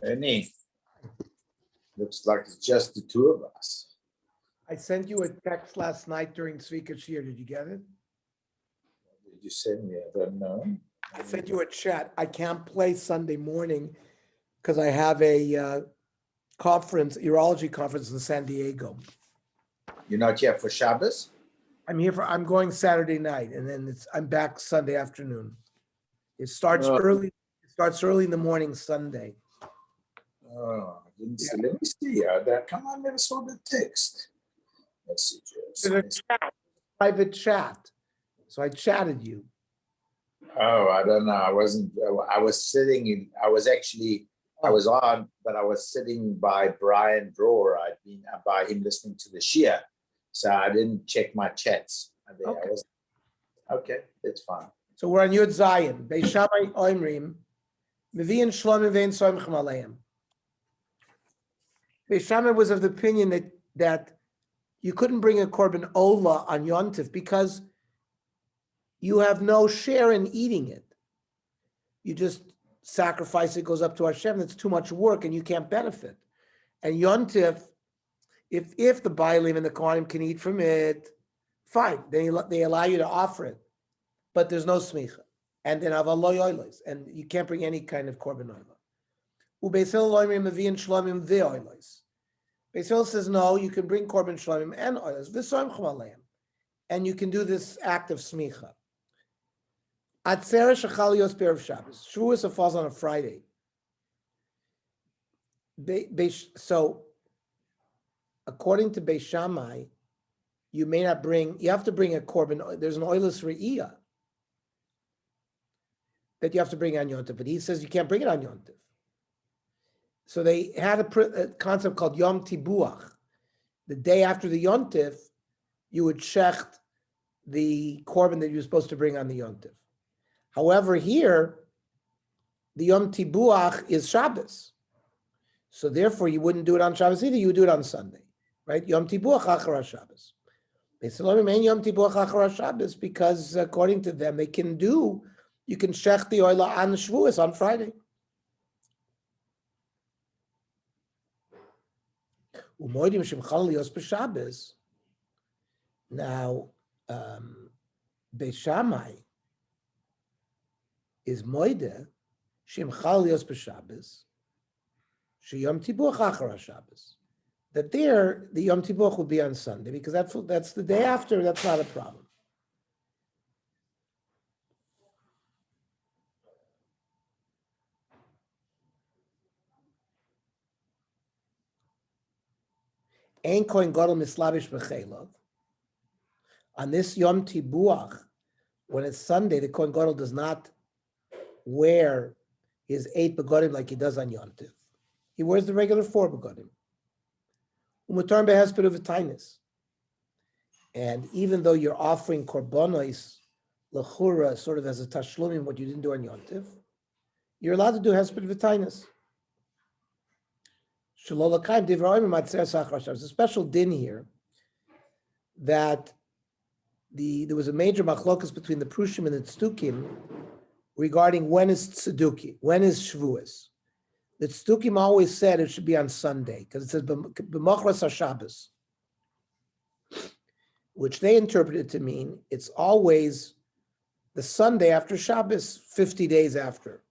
Any? Looks like it's just the two of us. I sent you a text last night during Tzvika Shir. Did you get it? Did you send me? I don't know. I sent you a chat. I can't play Sunday morning because I have a conference, urology conference in San Diego. You're not here for Shabbos? I'm going Saturday night, and then I'm back Sunday afternoon. It starts early. It starts early in the morning Sunday. Oh, I didn't see. Let me see. Come on, never saw the text. Messages. There's a private chat. So I chatted you. Oh, I don't know. I wasn't. I was sitting in. I was on, but I was sitting by Brian Drawer. I'd been by him listening to the Shia, so I didn't check my chats. Okay, that's fine. So we're on Yud Zion. Beis Shammai Oimrim, Mevi'in Shlomim Ve'in Soimchem Aleim. Beis Shammai was of the opinion that you couldn't bring a korban ola on Yontif because you have no share in eating it. You just sacrifice it, goes up to Hashem. That's too much work, and you can't benefit. And Yontif, if the Bailim and the Kohanim can eat from it, fine. They allow you to offer it, but there's no smicha. And then avalo yoylos, and you can't bring any kind of korban oila. Ubeis Hillel oimrim mevi'in shlomim ve'oilos. Beis Hillel says no, you can bring korban shlomim and oilos v'soimchem aleim, and you can do this act of smicha. Atzera shechal yos b'erev Shabbos. Shavuos falls on a Friday. So, according to Beis Shammai, you have to bring a korban. There's an oilus re'iyah that you have to bring on Yontif, but he says you can't bring it on Yontif. So they had a concept called Yom Tibuach. The day after the Yontif, you would shecht the korban that you're supposed to bring on the Yontif. However, here, the Yom Tibuach is Shabbos. So therefore, you wouldn't do it on Shabbos either, you would do it on Sunday, right? Yom Tibuach Achara Shabbos. They said, Yom Tibuach Achara Shabbos, because according to them, you can shech the oila on the Shavuos on Friday. Umoidim Shemchal Yos b'Shabbos. Now, Beis Shammai is moide Shemchal Yos b'Shabbos, Sheyom Tibuach Achara Shabbos. That there, the Yom Tibuach will be on Sunday, because that's the day after, that's not a problem. Ein kohen gadol mislabish b'chelov. On this Yom Tibuach, when it's Sunday, the kohen gadol does not wear his 8 begodim like he does on Yom Tiv. He wears the regular 4 begodim. Umutar behesped of tainis. And even though you're offering korbanos lechura sort of as a tashlumim, what you didn't do on Yom Tiv, you're allowed to do hesped v'tainis. There's a special din here that there was a major machlokas between the Prushim and the Tzdukim regarding when is Tzeduki, when is Shavuos. The Tzdukim always said it should be on Sunday because it says b'machras HaShabbos, which they interpreted to mean it's always the Sunday after Shabbos, 50 days after.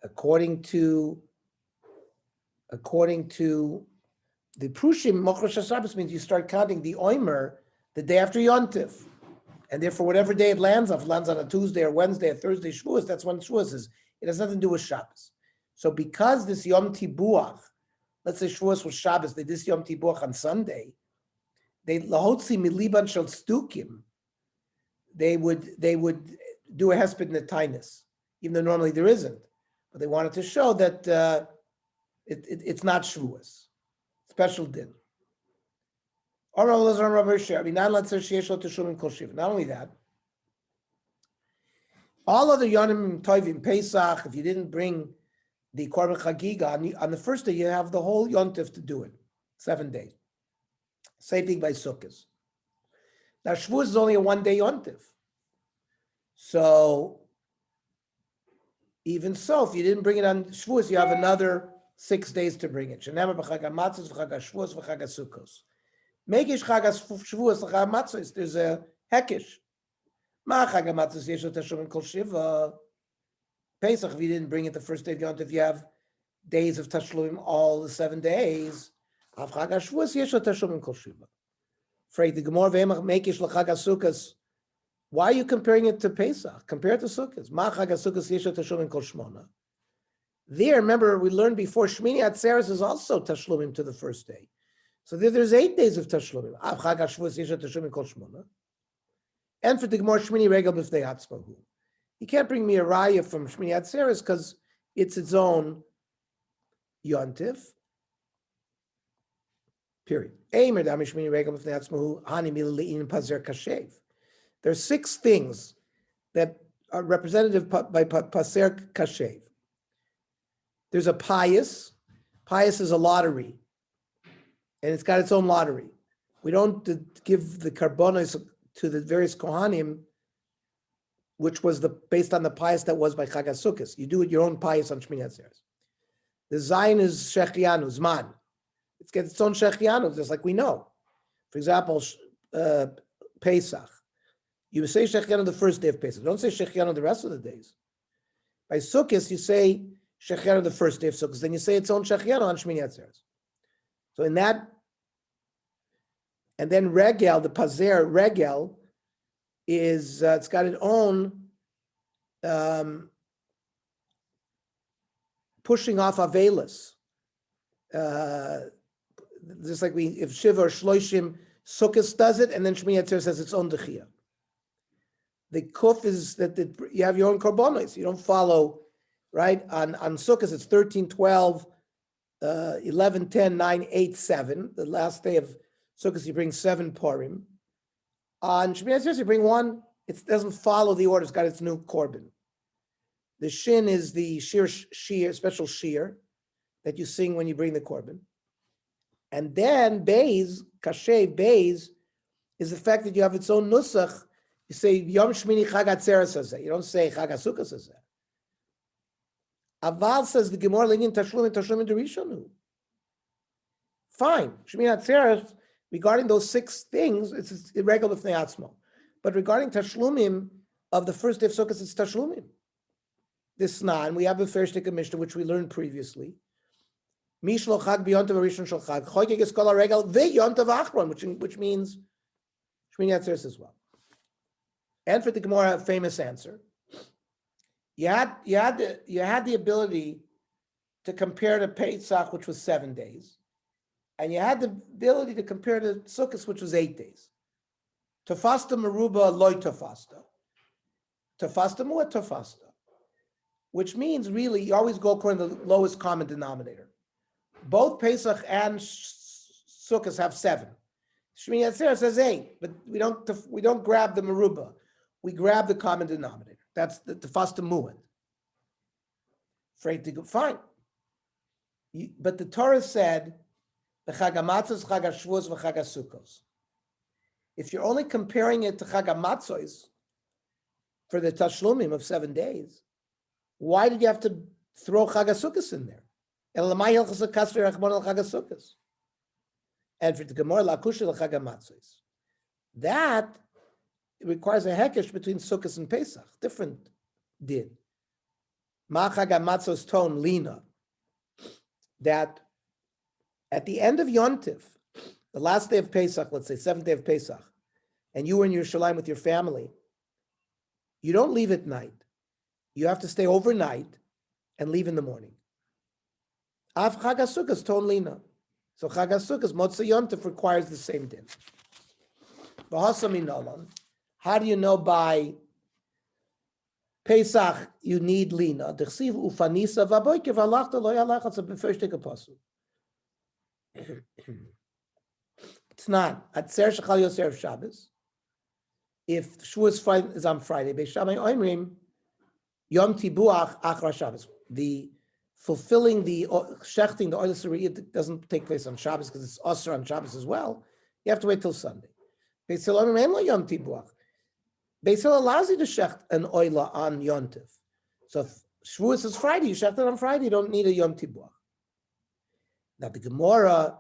According to the Prushim, Machras HaShabbos means you start counting the Omer the day after Yontif. And therefore, whatever day it lands on a Tuesday or Wednesday or Thursday, Shavuos, that's when Shavuos is. It has nothing to do with Shabbos. So because this Yom Tibuach, let's say Shavuos was Shabbos, they did this Yom Tibuach on Sunday, they lahotzi miliban shel Tzdukim, they would do a hesped netainis, even though normally there isn't. But they wanted to show that it's not Shavuos. Special din. Not only that, all other Yonim Tovim, Pesach, if you didn't bring the Korban Chagigah, on the first day you have the whole Yontif to do it, 7 days. Same thing by Sukkot. Now Shavuos is only a 1-day Yontif. So Even so, if you didn't bring it on Shavuos, you have another 6 days to bring it. Shenemar b'chag hamatzos v'chag haShavuos v'chag haSukkos. Megish chag haShavuos l'chag hamatzos. There's a hekish. Ma chag hamatzos yesh lo tashlumin kol shiva. Pesach, if you didn't bring it the first day of Yom Tov, you have days of tashlumim all the 7 days. Av chag haShavuos yesh lo tashlumin kol shiva. Afraid the Gemara ve'emach mekish l'chag haSukkos. Why are you comparing it to Pesach? Compare it to Sukkot. Ma chag haSukkos yesh lo tashlumin kol shmona. There, remember, we learned before, Shmini Atzeres is also tashlumim to the first day. So there's 8 days of tashlumim. Av chag haShavuos yesh lo tashlumin kol shmona. And for the Gemara, Shmini regel b'fnei atzmahu. You can't bring me a raya from Shmini Atzeres because it's its own yontif. Period. There's 6 things that are representative by paser kashev. There's a pious. Pious is a lottery, and it's got its own lottery. We don't give the karbonos to the various kohanim, which was based on the pious that was by Chag HaSukkos. You do it your own pious on Shmini Atzeres. The Zayin is Shechianu, Zman. It's got its own Shechianu, just like we know. For example, Pesach. You say Shechianu the first day of Pesach. Don't say Shechianu the rest of the days. By Sukkos, you say Shechianu the first day of Sukkos. Then you say its own Shechianu on Shmini Atzeres. So in that, and then Regel, the Pazer Regel, is it's got its own pushing off Avelis. Just like if Shiva or Shloishim, Sukkos does it, and then Shmini Atzeres has its own Dechia. The Kuf is that you have your own Korbanos. You don't follow, right? On Sukkos, it's 13, 12, 11, 10, 9, 8, 7. The last day of Sukkos, you bring 7 Purim. On Shmini Atzeres, you bring 1. It doesn't follow the order. It's got its new korban. The shin is the shear, special shear that you sing when you bring the korban. And then beis, kashev beis, is the fact that you have its own nusach. You say Yom Shmini Chag Atzeres Hazeh. You don't say Chag HaSukkos Hazeh. Aval says the Gemara Lingin Tashlum Derishonu. Fine, Shmini Atzeres. Regarding those 6 things, it's irregular b'fnei atzmo. But regarding tashlumim of the first day of Sukkot, it's tashlumim. This Snan, we have a First Mishnah, which we learned previously. Mishlo chag b'yontav arishon shel chag choykeg es kol haregel ve'yontav achron, which means Shmini Atzeres as well. And for the Gemara, a famous answer. You had the ability to compare to Pesach, which was 7 days. And you had the ability to compare to Sukkot, which was 8 days. Tofasta meruba loy tofasta. Tofasta mu'at tofasta. Which means really you always go according to the lowest common denominator. Both Pesach and Sukkot have 7. Shmini Atzeres says 8, but we don't grab the meruba. We grab the common denominator. That's the tofasta mu'at. Afraid to go, fine. But the Torah said, the Chag HaMatzos, Chag HaShavuos, v'Chag HaSukkos. If you're only comparing it to Chag HaMatzos for the Tashlumim of 7 days, why did you have to throw Chag HaSukkos in there? And for the Gemara, Lakusha l'Chag HaMatzos. That requires a hekesh between Sukkos and Pesach, different din. Ma Chag HaMatzos tone lina, that at the end of Yontif, the last day of Pesach, let's say 7th day of Pesach, and you were in Yerushalayim with your family, you don't leave at night. You have to stay overnight and leave in the morning. Av Chag HaSukkos ton lina. So Chag HaSukkos, Motzei Yontif requires the same din. How do you know by Pesach you need lina? Dechsiv ufanisa v'aboyke v'alachta lo yalach. It's a befeshtik apostle. It's not. Atzer shechal yoser Shabbos. If Shavuos is on Friday, Beishamay Oimrim Yom Tibuach Achra Shabbos. The fulfilling the shechting, the oil suriyah doesn't take place on Shabbos because it's osir on Shabbos as well. You have to wait till Sunday. Beis Hillel Oimrim Ein lo Yom Tibuach. Beis Hillel allows you to shecht an oila on Yontif. So if Shavuos is Friday. You shechted on Friday. You don't need a Yom Tibuach. Now the Gemara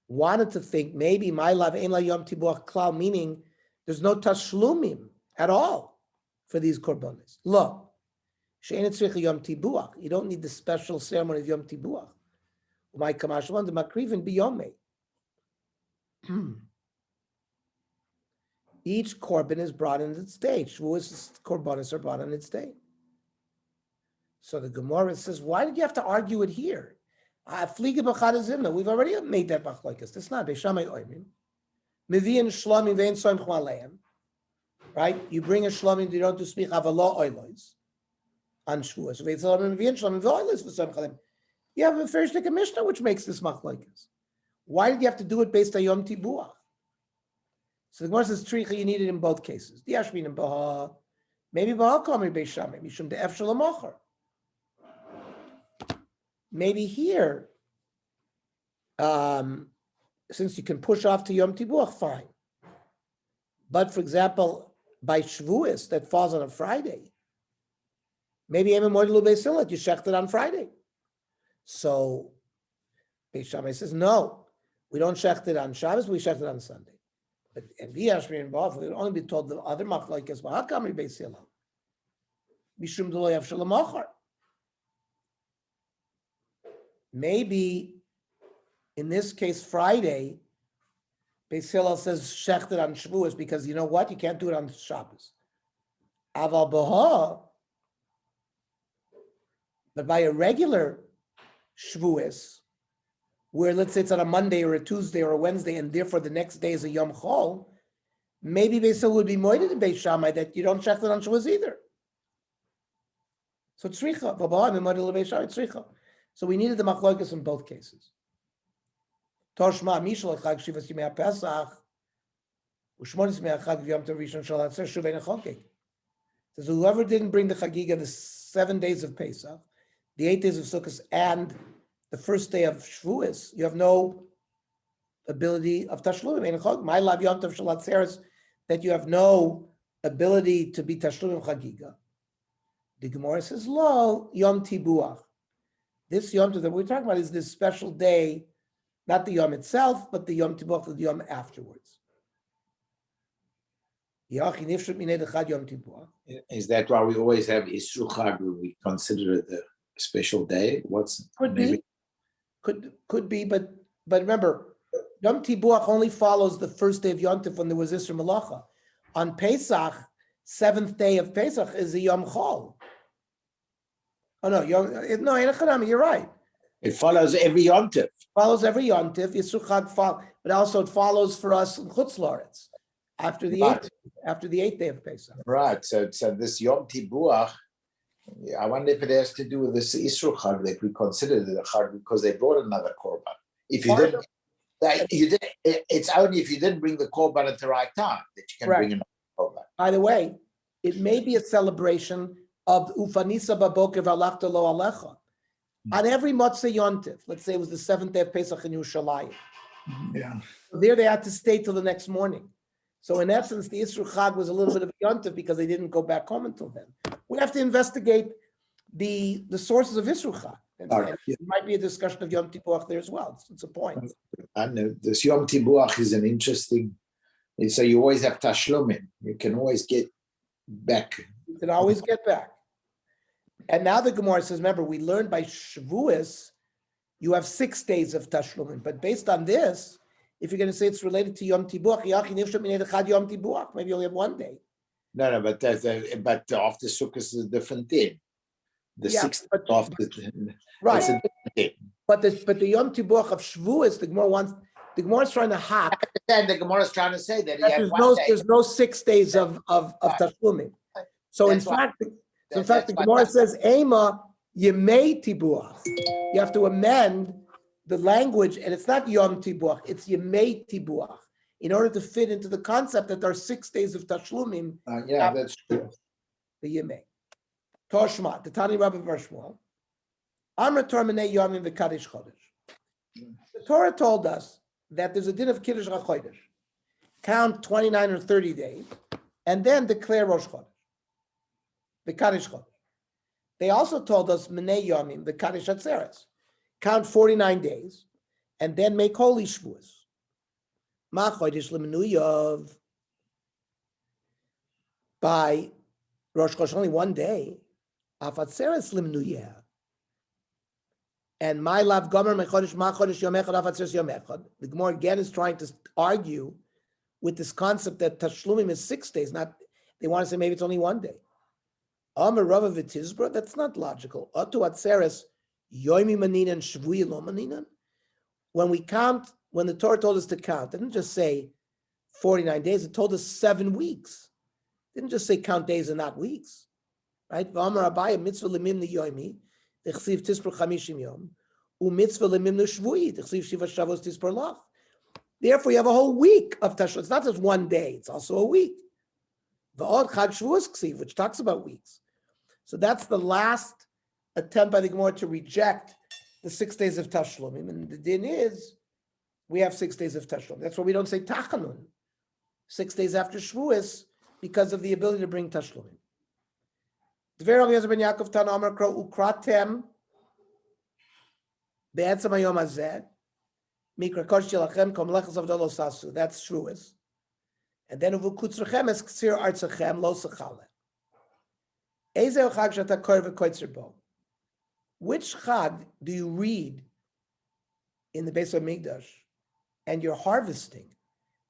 wanted to think maybe my love ein la Yom Tibuach klal, meaning there's no tashlumim at all for these korbanos. Look, she'ein tzricha Yom Tibuach. You don't need the special ceremony of Yom Tibuach. My kamashvan the makrivin biyomei. Each korban is brought in its day. Shavuos korbanos are brought on its day. So the Gemara says, why did you have to argue it here? We've already made that machlokes. It's not beishamay oimim. Mevi'in shlomim ve'in soim chmaleim. Right? You bring a shlomim, you don't do speak avalo oilos on Shavuos. Ve'in shlomim ve'oilos v'soim chmaleim. You have a first Mishnah which makes this machlokes. Why did you have to do it based on Yom Tibuach? So the Gemara says, Tricha, you need it in both cases. Diashmin and Baha, maybe Baha Kamri Beishamim, Mishum De'ef Shalamocher. Maybe here, since you can push off to Yom Tibuach, fine. But for example, by Shavuos, that falls on a Friday, maybe Emem Moedelu Beisilat, you shechted on Friday. So Beishamai says, no, we don't shecht it on Shabbos, we shecht it on Sunday. But and V'yashmi involved, we would only be told the other machlokes, V'hakamri Beis Hillel, Mishum D'lo Yav Shalom Achar. Maybe in this case, Friday, Beis Hillel says shecht it on Shavuos because you know what? You can't do it on Shabbos. Aval Baha, but by a regular Shavuos, where let's say it's on a Monday or a Tuesday or a Wednesday, and therefore the next day is a Yom Chol, maybe Beis Hillel would be moided in Beis Shammai that you don't shecht it on Shavuos either. So tzricha, so we needed the machlokes in both cases. Toshma mishal chag shivas yimei Pesach, u'shmonis mei chag v'yom tov rishon shal hatzer shuvein achokek. Says whoever didn't bring the Chagigah the 7 days of Pesach, the 8 days of Sukkot, and the first day of Shavuos, you have no ability of Tashlumim. My love Yom Tov Shalat Seres, that you have no ability to be Tashlumim Chagigah. The Gemara says, Lo, Yom Tibuach. This Yom Tov that we're talking about is this special day, not the Yom itself, but the Yom Tibuach, the Yom afterwards. Is that why we always have Isru Chag, we consider it the special day? Could be, but remember, Yom Tibuach only follows the first day of Yom Tov when there was Isra Malacha. On Pesach, 7th day of Pesach is a Yom Chol. Oh no, you're right. It follows every Yom Tov. Follows every Yom Tov. Yisru Chag but also it follows for us in Chutz La'aretz after the 8th day of Pesach. Right. So this Yom Tibuach, I wonder if it has to do with this Isru Chag that we consider the Chag because they brought another korban. If you didn't, it's only if you didn't bring the korban at the right time that you can bring another korban. By the way, it may be a celebration of Ufanisa Baboker V'alachta Lo Alecha. On every Motzei Yontif, let's say it was the 7th day of Pesach in Yerushalayim. Yeah. There they had to stay till the next morning. So in essence, the Isru Chag was a little bit of a Yontif because they didn't go back home until then. We have to investigate the sources of Isru Chag. And it might be a discussion of Yom Tibuach there as well. It's a point. I know this Yom Tibuach is an interesting. So you always have Tashlumim. You can always get back. You can always get back. And now the Gemara says, remember, we learned by Shavuos, you have 6 days of Tashlumim. But based on this, if you're going to say it's related to Yom Tibuach, maybe you only have 1 day. No, but after Sukkot is a different thing. The 6th after, right? It's a different thing. But the Yom Tibuach of Shavuos, the Gemara is trying to hack. The Gemara is trying to say that there's no 6 days of Tashlumim. So in fact, the Gemara says, Ema Yemei Tibuach. You have to amend the language, and it's not Yom Tibuach, it's Yemei Tibuach, in order to fit into the concept that there are 6 days of Tashlumim. That's true. The Yemei. Toshma, the Tani Rabbi Barshmuel. Amra Tormenei Yomim v'Kaddish Chodesh. The Torah told us that there's a din of Kiddush HaChodesh. Count 29 or 30 days, and then declare Rosh Chodesh. The Kaddish Chodesh. They also told us, Menei Yomim, the Kaddish Atzeres, count 49 days, and then make holy Shavuos. Ma Chodesh L'Menuyav, by Rosh Chodesh, only one day, Af Atzeres L'Menuyah. And my lav gomer mechodesh ma chodesh yom echad af atzeres yom echad. The Gemara again is trying to argue with this concept that tashlumim is 6 days. Not, they want to say maybe it's only one day. Amar Rava v'tizbra, that's not logical. Otu atzeres yomi maninan shvuyi lo maninan. When we count, when the Torah told us to count, it didn't just say 49 days. It told us 7 weeks. It didn't just say count days and not weeks, right? V'amar Abaye mitzvah lemimni yomi. Therefore, you have a whole week of Tashlut. It's not just one day, it's also a week. Which talks about weeks. So that's the last attempt by the Gemara to reject the 6 days of Tashlumim. And the din is, we have 6 days of Tashlumim. That's why we don't say Tachanun, 6 days after Shavuos, because of the ability to bring Tashlumim. Dver Rabbi Eliezer ben Yaakov Tana Amar Kro Ukratem Be'etzem Hayom Hazeh Mikra Kodesh Yelachem Kom Lechas Avdol Lo Sasu. That's Shavuos. And then Uvu Kutzrechem Es Ksir Artzachem Lo Sechale. Ezeu Chag Shata Kor V'Koitzer Bo. Which Chag do you read in the Beis HaMikdash and you're harvesting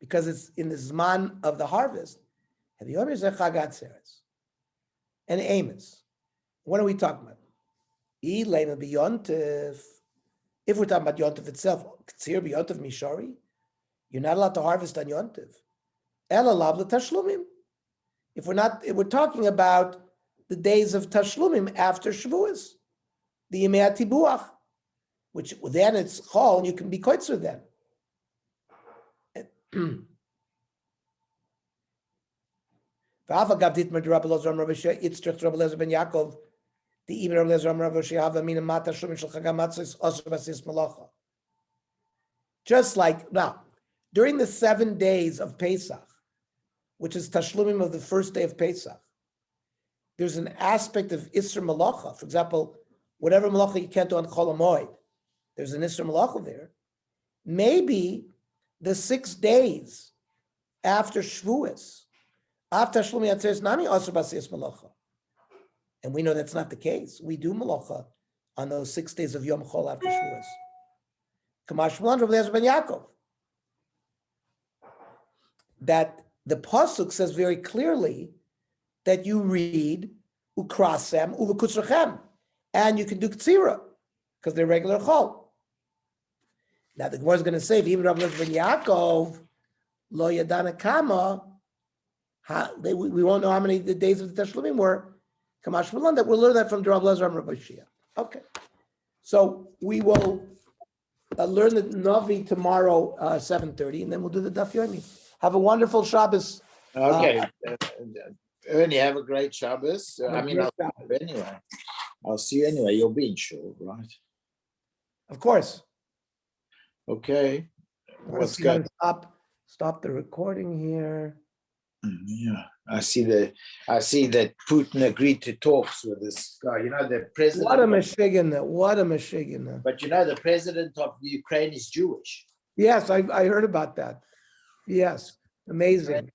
because it's in the Zman of the harvest? Have you ever said Chag Atzeres? And Amos. What are we talking about? If we're talking about Yontif itself, Ktsir b'Yontif Mishari, you're not allowed to harvest on Yontif. Elalav l'Tashlumim. If we're talking about the days of Tashlumim after Shavuos, the Yemei HaTibuach, which then it's Chol, and you can be Koitzer then. V'afa gav ditmer Rabbi Eliezer Rabbi Yitzchak Rabbi Eliezer ben Yaakov the Ibn Rabbi Eliezer Rabbi Shehava mina mata shumim shel chagam matzos osur basis malacha. Just like now, during the 7 days of Pesach, which is Tashlumim of the first day of Pesach, there's an aspect of Isser Malacha. For example, whatever Malacha you can't do on Chol HaMoed, there's an Isser Malacha there. Maybe the 6 days after Shavuos, after Tashlumi Atzeres Nami Osur Basiyas Malacha. And we know that's not the case. We do Malacha on those 6 days of Yom Chol after Shavuos. Kamash Malan Rabbi Eliezer ben Yaakov. That the Pasuk says very clearly that you read Ukrasem Uvakutzrachem, and you can do Ktsira, because they're regular Chol. Now the Gemara is going to say, even Rabbi Eliezer ben Yaakov, Lo Yadana Kama, we won't know how many the days of the Tashlumim were. Kamash Malan, that we'll learn that from Rabbi Eliezer and Rabbi Shia. Okay. So we will learn the Navi tomorrow, 7:30, and then we'll do the Daf Yomi. Have a wonderful Shabbos. Okay. Ernie, have a great Shabbos. I mean, I'll see you anyway. I'll see you anyway. You'll be in shul, right? Of course. Okay. What's good? Stop the recording here. Yeah, I see that Putin agreed to talks with this guy. You know, the president. What a Michigan! What a Michigan! But you know, the president of Ukraine is Jewish. Yes, I heard about that. Yes, amazing.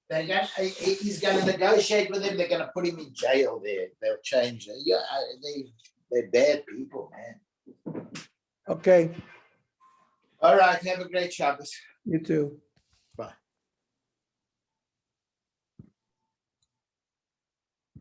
He's going to negotiate with him. They're going to put him in jail there. They'll change it. Yeah, they're bad people, man. Okay. All right. Have a great Shabbos. You too.